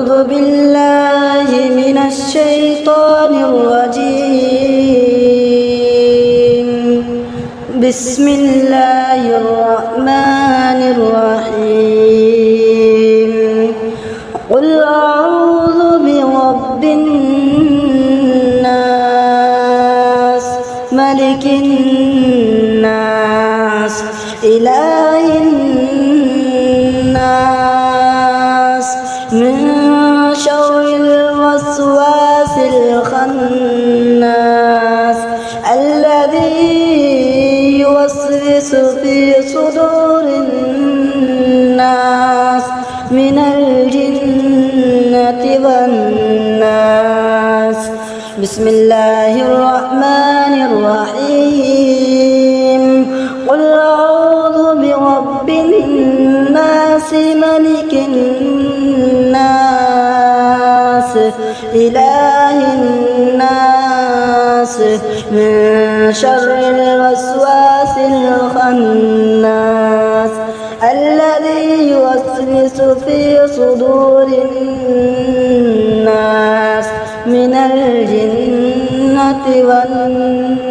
أعوذ بالله من الشيطان الرجيم. بسم الله الرحمن الرحيم. قل أعوذ برب الناس ملك الناس إله الناس من شر الوسواس الخناس الذي يوسوس في صدور الناس من الجنة والناس. بسم الله الرحمن الرحيم. قل أعوذ برب الناس ملك الناس إله الناس من شر الوسواس الخناس الذي يوسوس في صدور الناس من الجنة والناس.